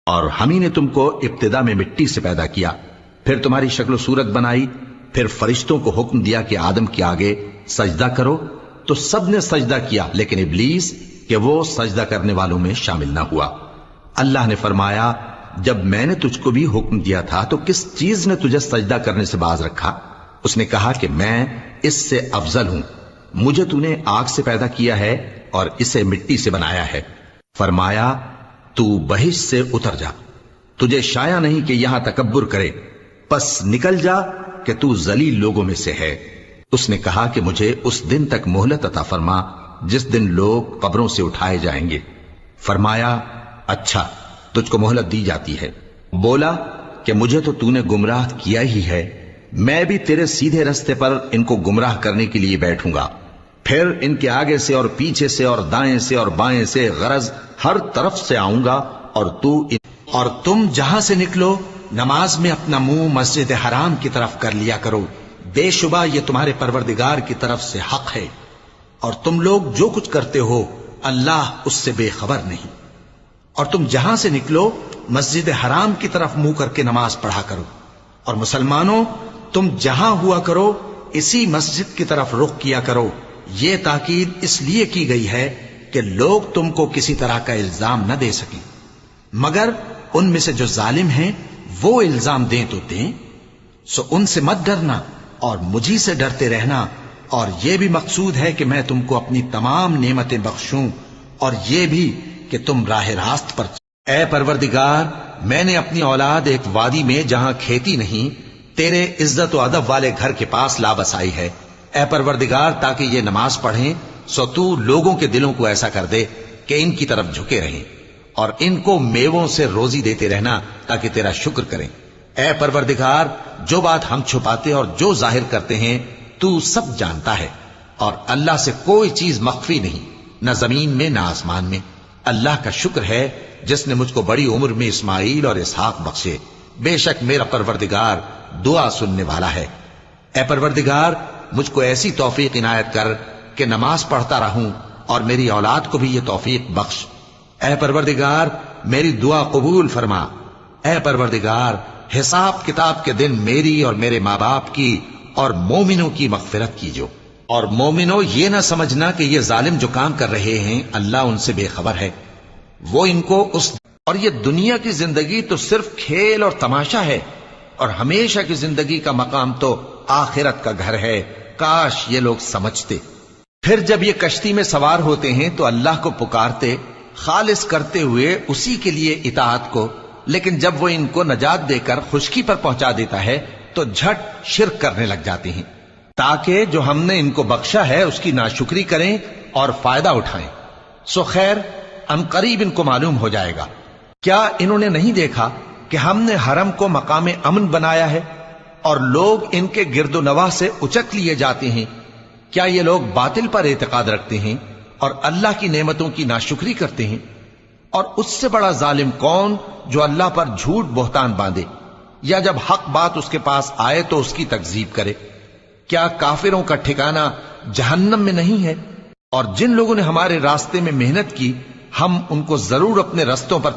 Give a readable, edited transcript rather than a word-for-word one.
اور ہم ہی نے تم کو ابتدا میں مٹی سے پیدا کیا، پھر تمہاری شکل و صورت بنائی، پھر فرشتوں کو حکم دیا کہ آدم کے آگے سجدہ کرو، تو سب نے سجدہ کیا لیکن ابلیس کہ وہ سجدہ کرنے والوں میں شامل نہ ہوا۔ اللہ نے فرمایا جب میں نے تجھ کو بھی حکم دیا تھا تو کس چیز نے تجھے سجدہ کرنے سے باز رکھا؟ اس نے کہا کہ میں اس سے افضل ہوں، مجھے تو نے آگ سے پیدا کیا ہے اور اسے مٹی سے بنایا ہے۔ فرمایا تو بہشت سے اتر جا، تجھے شایع نہیں کہ یہاں تکبر کرے، پس نکل جا کہ تو ذلیل لوگوں میں سے ہے۔ اس نے کہا کہ مجھے اس دن تک مہلت عطا فرما جس دن لوگ قبروں سے اٹھائے جائیں گے۔ فرمایا اچھا، تجھ کو مہلت دی جاتی ہے۔ بولا کہ مجھے تو نے گمراہ کیا ہی ہے، میں بھی تیرے سیدھے رستے پر ان کو گمراہ کرنے کے لیے بیٹھوں گا، پھر ان کے آگے سے اور پیچھے سے اور دائیں سے اور بائیں سے غرض ہر طرف سے آؤں گا، اور تم جہاں سے نکلو نماز میں اپنا منہ مسجد حرام کی طرف کر لیا کرو، بے شبہ یہ تمہارے پروردگار کی طرف سے حق ہے، اور تم لوگ جو کچھ کرتے ہو اللہ اس سے بے خبر نہیں۔ اور تم جہاں سے نکلو مسجد حرام کی طرف منہ کر کے نماز پڑھا کرو، اور مسلمانوں تم جہاں ہوا کرو اسی مسجد کی طرف رخ کیا کرو۔ یہ تاکید اس لیے کی گئی ہے کہ لوگ تم کو کسی طرح کا الزام نہ دے سکیں، مگر ان میں سے جو ظالم ہیں وہ الزام دیں تو دیں، سو ان سے مت ڈرنا اور مجھی سے ڈرتے رہنا، اور یہ بھی مقصود ہے کہ میں تم کو اپنی تمام نعمتیں بخشوں، اور یہ بھی کہ تم راہ راست پر۔ اے پروردگار، میں نے اپنی اولاد ایک وادی میں جہاں کھیتی نہیں تیرے عزت و ادب والے گھر کے پاس لا بسائی ہے۔ اے پروردگار، تاکہ یہ نماز پڑھیں سو تو لوگوں کے دلوں کو ایسا کر دے کہ ان کی طرف جھکے رہیں، اور ان کو میووں سے روزی دیتے رہنا تاکہ تیرا شکر کریں۔ اے پروردگار، جو بات ہم چھپاتے اور جو ظاہر کرتے ہیں تو سب جانتا ہے، اور اللہ سے کوئی چیز مخفی نہیں، نہ زمین میں نہ آسمان میں۔ اللہ کا شکر ہے جس نے مجھ کو بڑی عمر میں اسماعیل اور اسحاق بخشے، بے شک میرا پروردگار دعا سننے والا ہے۔ اے پروردگار، مجھ کو ایسی توفیق عنایت کر کہ نماز پڑھتا رہوں، اور میری اولاد کو بھی یہ توفیق بخش۔ اے پروردگار، میری دعا قبول فرما۔ اے پروردگار، حساب کتاب کے دن میری اور میرے ماں باپ کی اور مومنوں کی مغفرت کیجو، اور مومنوں یہ نہ سمجھنا کہ یہ ظالم جو کام کر رہے ہیں اللہ ان سے بے خبر ہے، وہ ان کو اور یہ دنیا کی زندگی تو صرف کھیل اور تماشا ہے، اور ہمیشہ کی زندگی کا مقام تو آخرت کا گھر ہے، کاش یہ لوگ سمجھتے۔ پھر جب یہ کشتی میں سوار ہوتے ہیں تو اللہ کو پکارتے خالص کرتے ہوئے اسی کے لیے اطاعت کو، لیکن جب وہ ان کو نجات دے کر خشکی پر پہنچا دیتا ہے تو جھٹ شرک کرنے لگ جاتے ہیں، تاکہ جو ہم نے ان کو بخشا ہے اس کی ناشکری کریں اور فائدہ اٹھائیں۔ سو خیر ان قریب ان کو معلوم ہو جائے گا۔ کیا انہوں نے نہیں دیکھا کہ ہم نے حرم کو مقام امن بنایا ہے اور لوگ ان کے گرد و نواح سے اچک لیے جاتے ہیں؟ کیا یہ لوگ باطل پر اعتقاد رکھتے ہیں اور اللہ کی نعمتوں کی ناشکری کرتے ہیں؟ اور اس سے بڑا ظالم کون جو اللہ پر جھوٹ بہتان باندھے، یا جب حق بات اس کے پاس آئے تو اس کی تکذیب کرے؟ کیا کافروں کا ٹھکانہ جہنم میں نہیں ہے؟ اور جن لوگوں نے ہمارے راستے میں محنت کی ہم ان کو ضرور اپنے رستوں پر